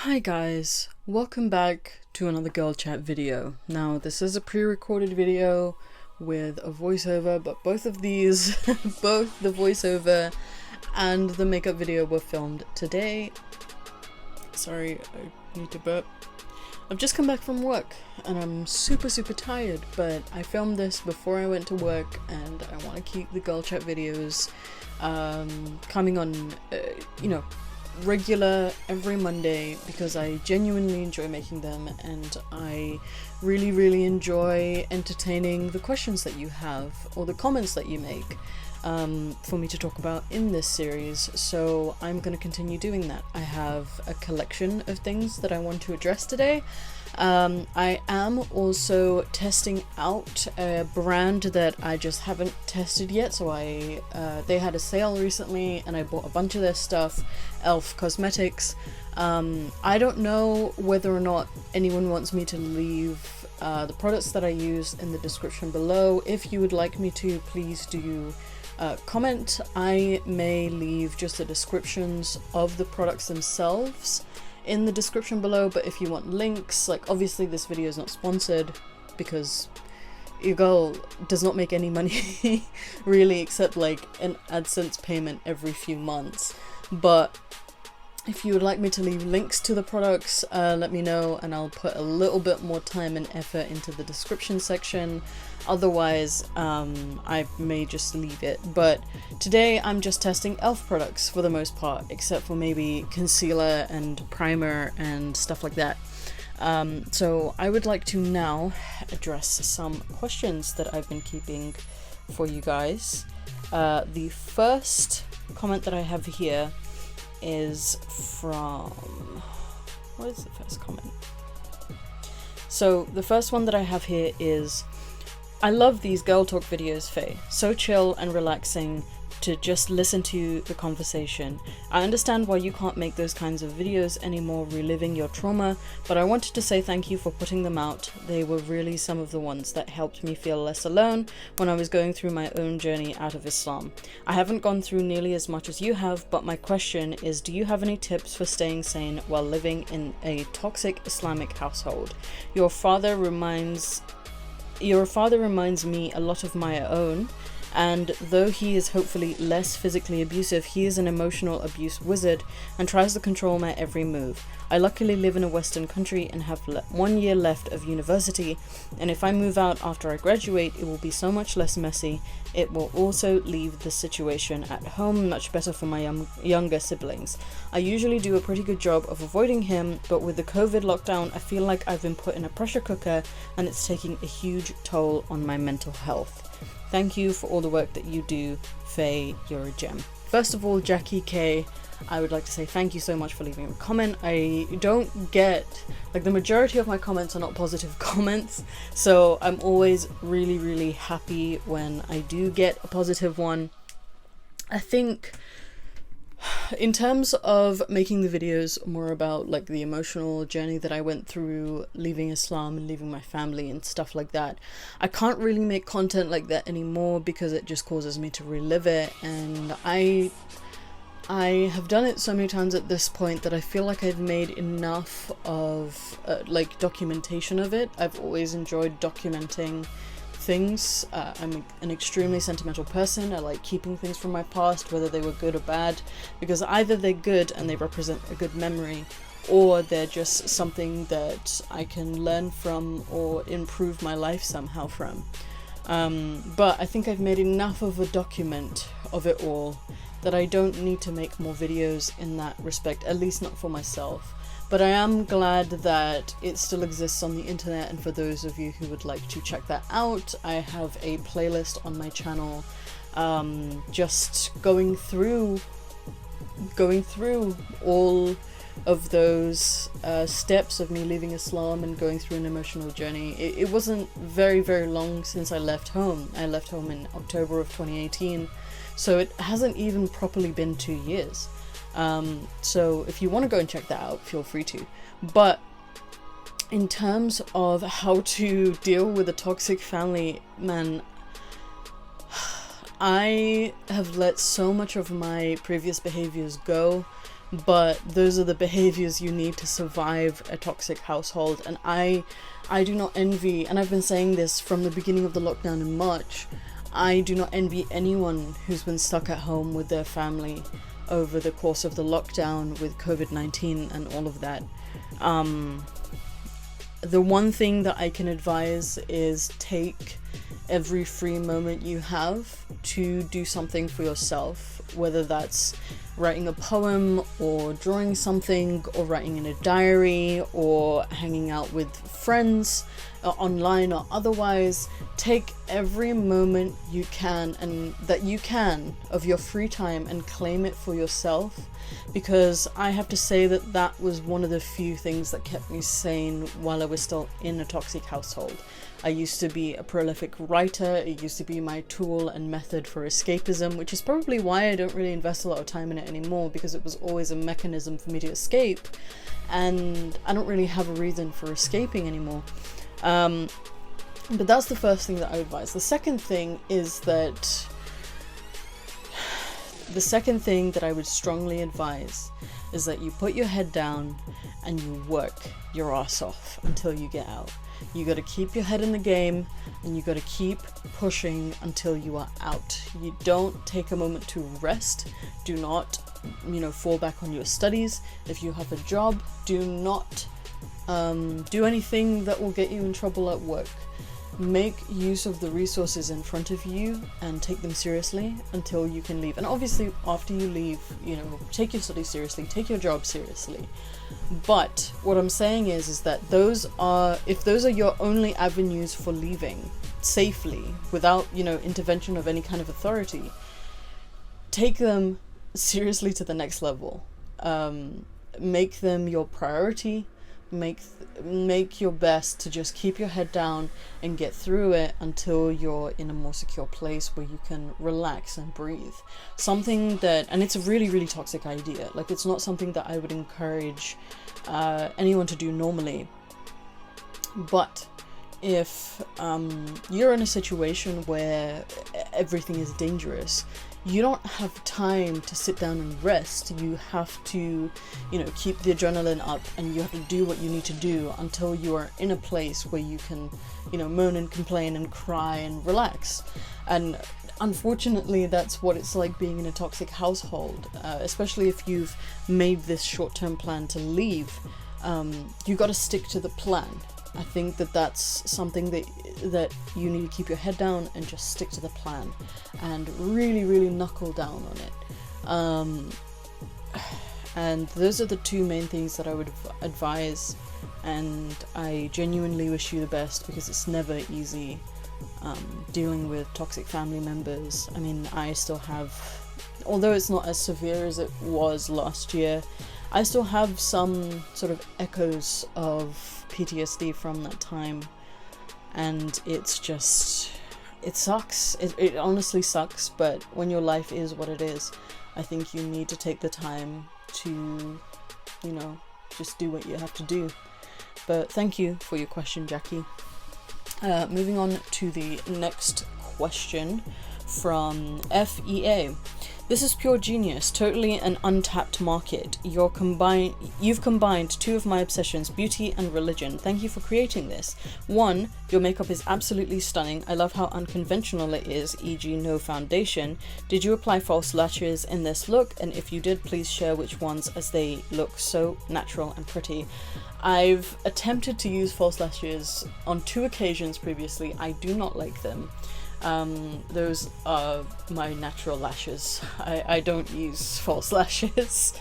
Hi guys, welcome back to another girl chat video. Now this is a pre-recorded video with a voiceover, but both of these, both the voiceover and the makeup video were filmed today. Sorry, I need to burp. I've just come back from work and I'm super tired, but I filmed this before I went to work and I want to keep the girl chat videos coming on, regular every Monday because I genuinely enjoy making them and I really enjoy entertaining the questions that you have or the comments that you make for me to talk about in this series. So I'm going to continue doing that. I have a collection of things that I want to address today. I am also testing out a brand that I just haven't tested yet, so they had a sale recently and I bought a bunch of their stuff, Elf Cosmetics. I don't know whether or not anyone wants me to leave the products that I use in the description below. If you would like me to, please do comment. I may leave just the descriptions of the products themselves in the description below, but if you want links, like obviously this video is not sponsored because your girl does not make any money really, except like an AdSense payment every few months. But if you would like me to leave links to the products, let me know and I'll put a little bit more time and effort into the description section. Otherwise, I may just leave it. But today I'm just testing Elf products for the most part, except for maybe concealer and primer and stuff like that. So I would like to now address some questions that I've been keeping for you guys. The first comment that I have here is from... what is the first comment? So the first one that I have here is: I love these girl talk videos, Faye. So chill and relaxing to just listen to the conversation. I understand why you can't make those kinds of videos anymore, reliving your trauma, but I wanted to say thank you for putting them out. They were really some of the ones that helped me feel less alone when I was going through my own journey out of Islam. I haven't gone through nearly as much as you have, but my question is, do you have any tips for staying sane while living in a toxic Islamic household? Your father reminds me a lot of my own, and though he is hopefully less physically abusive, he is an emotional abuse wizard and tries to control my every move. I luckily live in a Western country and have 1 year left of university, and if I move out after I graduate, it will be so much less messy. It will also leave the situation at home much better for my younger siblings. I usually do a pretty good job of avoiding him, but with the COVID lockdown, I feel like I've been put in a pressure cooker and it's taking a huge toll on my mental health. Thank you for all the work that you do, Faye, you're a gem. First of all, Jackie K, I would like to say thank you so much for leaving a comment. I don't get, like, the majority of my comments are not positive comments, so I'm always really happy when I do get a positive one. I think in terms of making the videos more about like the emotional journey that I went through leaving Islam and leaving my family and stuff like that, I can't really make content like that anymore because it just causes me to relive it, and I have done it so many times at this point that I feel like I've made enough of like documentation of it. I've always enjoyed documenting things. I'm an extremely sentimental person. I like keeping things from my past, whether they were good or bad, because either they're good and they represent a good memory, or they're just something that I can learn from or improve my life somehow from. But I think I've made enough of a document of it all that I don't need to make more videos in that respect, at least not for myself. But I am glad that it still exists on the internet, and for those of you who would like to check that out, I have a playlist on my channel just going through all of those steps of me leaving Islam and going through an emotional journey. It wasn't very long since I left home. I left home in October of 2018, so it hasn't even properly been 2 years. So if you want to go and check that out, feel free to. But in terms of how to deal with a toxic family, man, I have let so much of my previous behaviors go but those are the behaviors you need to survive a toxic household. And I do not envy, and I've been saying this from the beginning of the lockdown in March, I do not envy anyone who's been stuck at home with their family over the course of the lockdown with COVID-19 and all of that. The one thing that I can advise is take every free moment you have to do something for yourself, whether that's writing a poem or drawing something or writing in a diary or hanging out with friends online or otherwise. Take every moment you can and that you can of your free time and claim it for yourself, because I have to say that that was one of the few things that kept me sane while I was still in a toxic household. I used to be a prolific writer. It used to be my tool and method for escapism, which is probably why I don't really invest a lot of time in it anymore, because it was always a mechanism for me to escape, and I don't really have a reason for escaping anymore. But that's the first thing that I advise. The second thing that I would strongly advise is that you put your head down and you work your ass off until you get out. You got to keep your head in the game and you got to keep pushing until you are out. You don't take a moment to rest. Do not, fall back on your studies. If you have a job, do not do anything that will get you in trouble at work. Make use of the resources in front of you and take them seriously until you can leave. And obviously after you leave, take your studies seriously, take your job seriously. But what I'm saying is that if those are your only avenues for leaving safely without, intervention of any kind of authority, take them seriously to the next level. Make them your priority. Make your best to just keep your head down and get through it until you're in a more secure place where you can relax and breathe. And it's a really, really toxic idea. Like, it's not something that I would encourage anyone to do normally. But if you're in a situation where everything is dangerous, you don't have time to sit down and rest. You have to, keep the adrenaline up, and you have to do what you need to do until you are in a place where you can, moan and complain and cry and relax. And unfortunately, that's what it's like being in a toxic household, especially if you've made this short-term plan to leave. You got to stick to the plan. I think that's something that you need to keep your head down and just stick to the plan and really, really knuckle down on it. And those are the two main things that I would advise, and I genuinely wish you the best, because it's never easy dealing with toxic family members. I mean, I still have, although it's not as severe as it was last year, I still have some sort of echoes of PTSD from that time, and it sucks. It honestly sucks, but when your life is what it is, I think you need to take the time to, just do what you have to do. But thank you for your question, Jackie. Moving on to the next question from FEA. This is pure genius, totally an untapped market. You've combined two of my obsessions, beauty and religion. Thank you for creating this. 1, your makeup is absolutely stunning. I love how unconventional it is, e.g. no foundation. Did you apply false lashes in this look? And if you did, please share which ones, as they look so natural and pretty. I've attempted to use false lashes on 2 occasions previously. I do not like them. Those are my natural lashes. I don't use false lashes.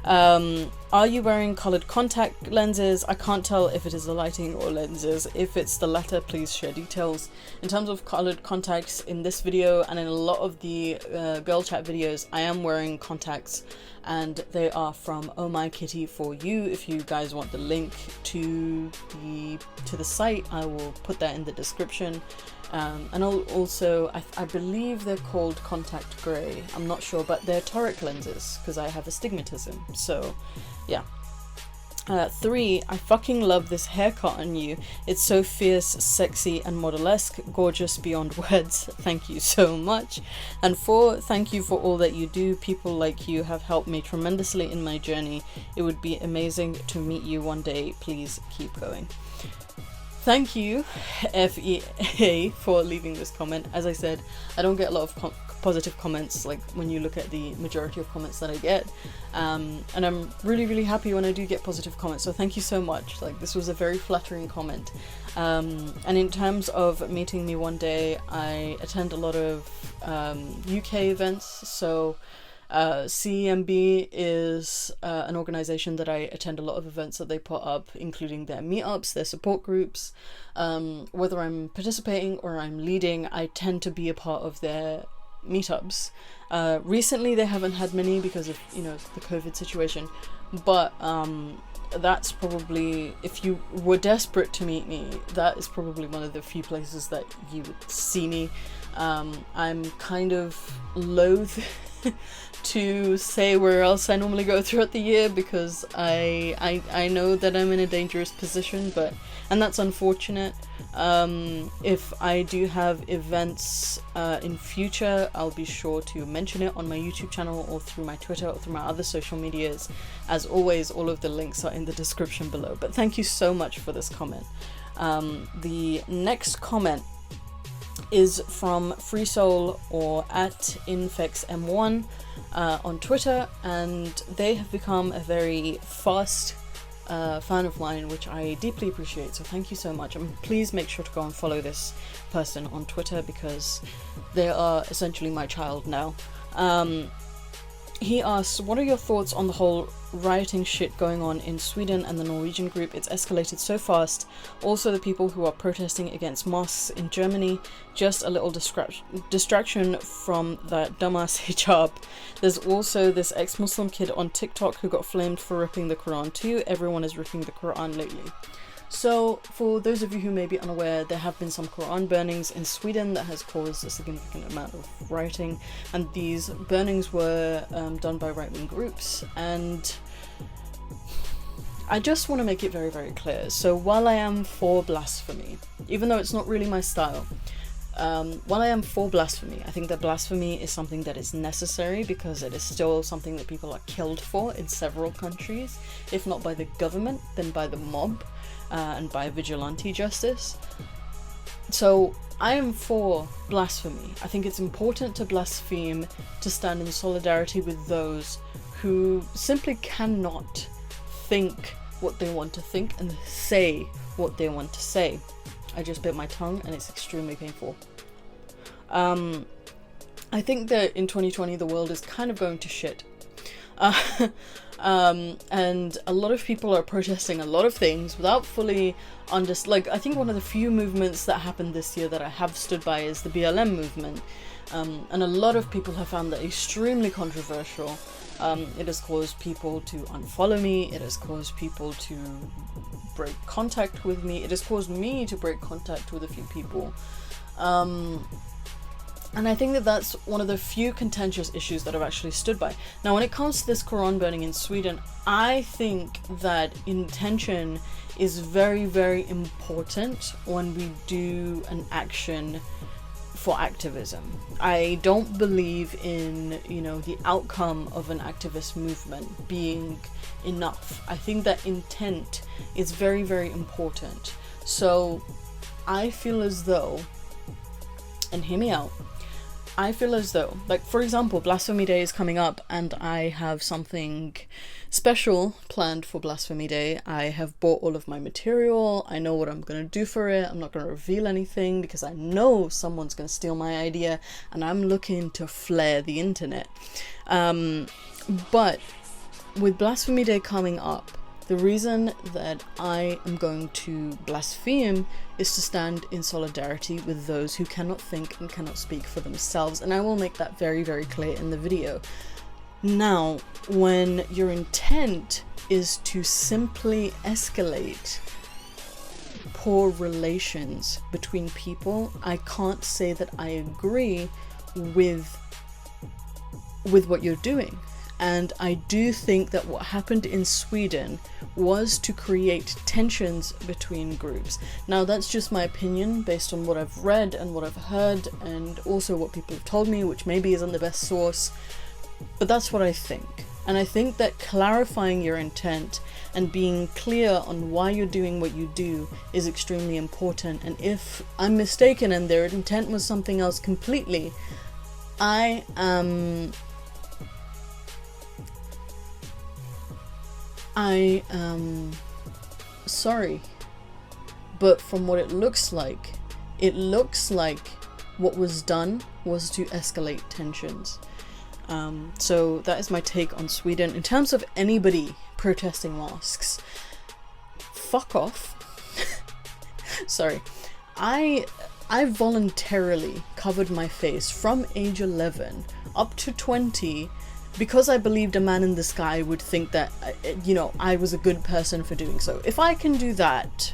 Are you wearing colored contact lenses? I can't tell if it is the lighting or lenses. If it's the latter, please share details. In terms of colored contacts, in this video and in a lot of the girl chat videos, I am wearing contacts, and they are from Oh My Kitty for You. If you guys want the link to the site, I will put that in the description. And also, I believe they're called contact grey. I'm not sure, but they're toric lenses because I have astigmatism. So, yeah. 3, I fucking love this haircut on you. It's so fierce, sexy, and model-esque, gorgeous beyond words. Thank you so much. And 4, thank you for all that you do. People like you have helped me tremendously in my journey. It would be amazing to meet you one day. Please keep going. Thank you, FEA, for leaving this comment. As I said, I don't get a lot of positive comments, like when you look at the majority of comments that I get, and I'm really happy when I do get positive comments, so thank you so much. Like, this was a very flattering comment. And in terms of meeting me one day, I attend a lot of UK events, so CEMB is an organization that I attend a lot of events that they put up, including their meetups, their support groups. Whether I'm participating or I'm leading, I tend to be a part of their meetups. Recently they haven't had many because of, you know, the COVID situation, but that's probably, if you were desperate to meet me, that is probably one of the few places that you would see me. I'm kind of loath to say where else I normally go throughout the year, because I know that I'm in a dangerous position, and that's unfortunate. If I do have events in future, I'll be sure to mention it on my YouTube channel or through my Twitter or through my other social medias. As always, all of the links are in the description below. But thank you so much for this comment. The next comment is from FreeSoul, or at InfexM1 on Twitter, and they have become a very fast fan of mine, which I deeply appreciate, so thank you so much. And please make sure to go and follow this person on Twitter, because they are essentially my child now. He asks, what are your thoughts on the whole rioting shit going on in Sweden and the Norwegian group? It's escalated so fast. Also the people who are protesting against mosques in Germany, just a little distraction from that dumbass hijab. There's also this ex-Muslim kid on TikTok who got flamed for ripping the Quran too. Everyone is ripping the Quran lately. So, for those of you who may be unaware, there have been some Quran burnings in Sweden that has caused a significant amount of rioting, and these burnings were done by right-wing groups, and I just want to make it very clear. So while I am for blasphemy, even though it's not really my style, while I am for blasphemy, I think that blasphemy is something that is necessary, because it is still something that people are killed for in several countries, if not by the government, then by the mob. And by vigilante justice. So I am for blasphemy. I think it's important to blaspheme, to stand in solidarity with those who simply cannot think what they want to think and say what they want to say. I just bit my tongue and it's extremely painful. I think that in 2020 the world is kind of going to shit. And a lot of people are protesting a lot of things without fully like, I think one of the few movements that happened this year that I have stood by is the BLM movement, and a lot of people have found that extremely controversial. It has caused people to unfollow me, it has caused people to break contact with me, it has caused me to break contact with a few people. And I think that that's one of the few contentious issues that I've actually stood by. Now, when it comes to this Quran burning in Sweden, I think that intention is very important when we do an action for activism. I don't believe in, you know, the outcome of an activist movement being enough. I think that intent is very important. So I feel as though, and hear me out, I feel as though, like, for example, Blasphemy Day is coming up and I have something special planned for Blasphemy Day. I have bought all of my material, I know what I'm going to do for it, I'm not going to reveal anything because I know someone's going to steal my idea and I'm looking to flare the internet. But with Blasphemy Day coming up, the reason that I am going to blaspheme is to stand in solidarity with those who cannot think and cannot speak for themselves, and I will make that very clear in the video. Now, when your intent is to simply escalate poor relations between people, I can't say that I agree with what you're doing. And I do think that what happened in Sweden was to create tensions between groups. Now, that's just my opinion based on what I've read and what I've heard, and also what people have told me, which maybe isn't the best source, but that's what I think. And I think that clarifying your intent and being clear on why you're doing what you do is extremely important. And if I'm mistaken and their intent was something else completely, I am sorry, but from what it looks like what was done was to escalate tensions. So that is my take on Sweden. In terms of anybody protesting mosques, fuck off. Sorry. I voluntarily covered my face from age 11 up to 20 because I believed a man in the sky would think that, I was a good person for doing so. If I can do that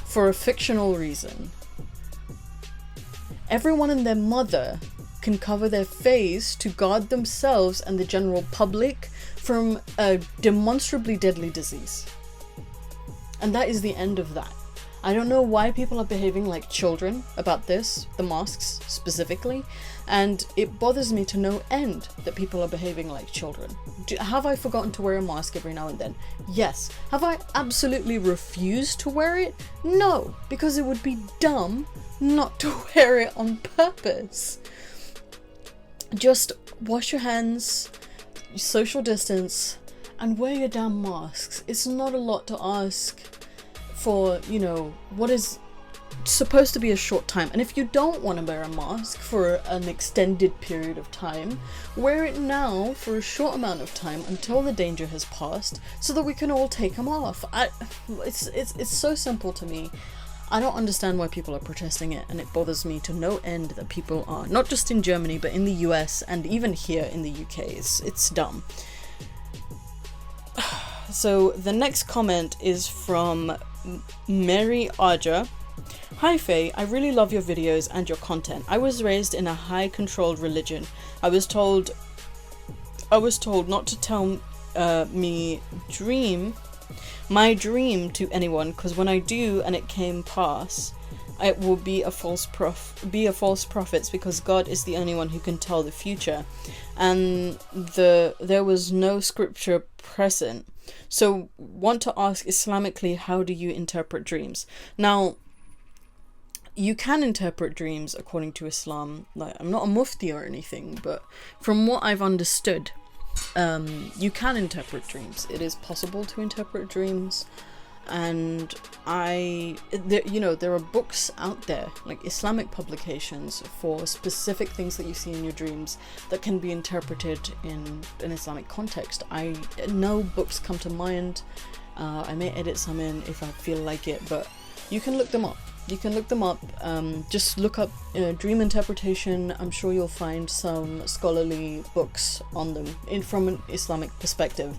for a fictional reason, everyone and their mother can cover their face to guard themselves and the general public from a demonstrably deadly disease. And that is the end of that. I don't know why people are behaving like children about this, the mosques specifically, and it bothers me to no end that people are behaving like children. Have I forgotten to wear a mask every now and then? Yes. Have I absolutely refused to wear it? No, because it would be dumb not to wear it on purpose. Just wash your hands, social distance, and wear your damn masks. It's not a lot to ask for, what is supposed to be a short time. And if you don't want to wear a mask for an extended period of time, wear it now for a short amount of time until the danger has passed, so that we can all take them off. It's so simple to me. I don't understand why people are protesting it, and it bothers me to no end that people are, not just in Germany, but in the US and even here in the UK. It's dumb. So the next comment is from Mary Aja. Hi Faye, I really love your videos and your content. I was raised in a high controlled religion. I was told not to tell my dream to anyone, because when I do and it came pass, it will be a false prophet, because God is the only one who can tell the future, and there was no scripture present. So want to ask Islamically, how do you interpret dreams? Now, you can interpret dreams according to Islam. Like, I'm not a mufti or anything, but from what I've understood, you can interpret dreams. It is possible to interpret dreams, and there are books out there, like Islamic publications, for specific things that you see in your dreams that can be interpreted in an Islamic context. No books come to mind. I may edit some in if I feel like it, but you can look them up. Just look up dream interpretation. I'm sure you'll find some scholarly books on them from an Islamic perspective.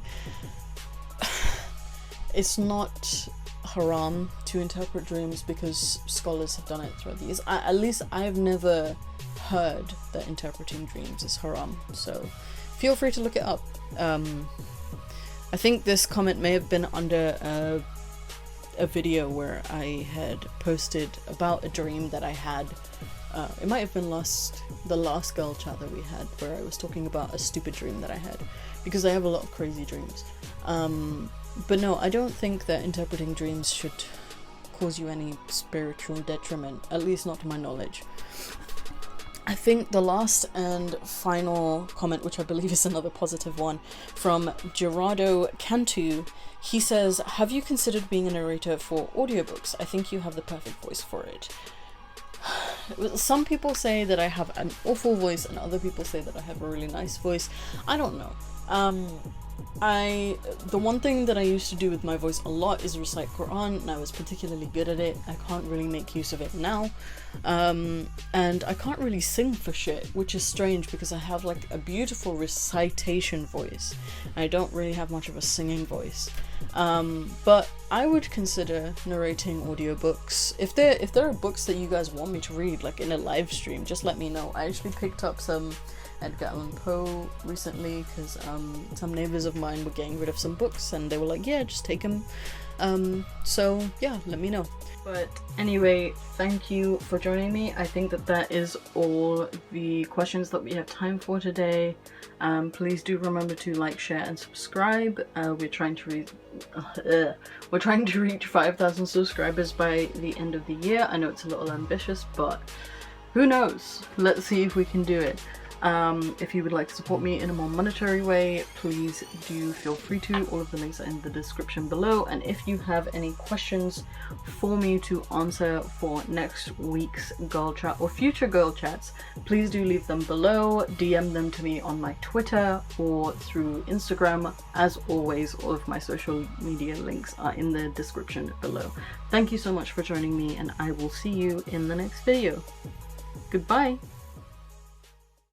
It's not haram to interpret dreams because scholars have done it throughout the years. At least I've never heard that interpreting dreams is haram, so feel free to look it up. I think this comment may have been under a video where I had posted about a dream that I had. It might have been the last girl chat that we had, where I was talking about a stupid dream that I had, because I have a lot of crazy dreams. But no, I don't think that interpreting dreams should cause you any spiritual detriment, at least not to my knowledge. I think the last and final comment, which I believe is another positive one, from Gerardo Cantu. He says, have you considered being a narrator for audiobooks? I think you have the perfect voice for it. Some people say that I have an awful voice, and other people say that I have a really nice voice. I don't know. The one thing that I used to do with my voice a lot is recite Quran, and I was particularly good at it. I can't really make use of it now. And I can't really sing for shit, which is strange because I have like a beautiful recitation voice. I don't really have much of a singing voice. But I would consider narrating audiobooks. If there are books that you guys want me to read, like in a live stream, just let me know. I actually picked up some Edgar Allan Poe recently, because some neighbors of mine were getting rid of some books and they were like, yeah, just take them. So yeah, let me know. But anyway, thank you for joining me. I think that is all the questions that we have time for today. Please do remember to like, share, and subscribe. We're trying to reach 5,000 subscribers by the end of the year. I know it's a little ambitious, but who knows? Let's see if we can do it. If you would like to support me in a more monetary way, please do feel free to. All of the links are in the description below. And if you have any questions for me to answer for next week's girl chat or future girl chats, please do leave them below. DM them to me on my Twitter or through Instagram. As always, all of my social media links are in the description below. Thank you so much for joining me, and I will see you in the next video. Goodbye!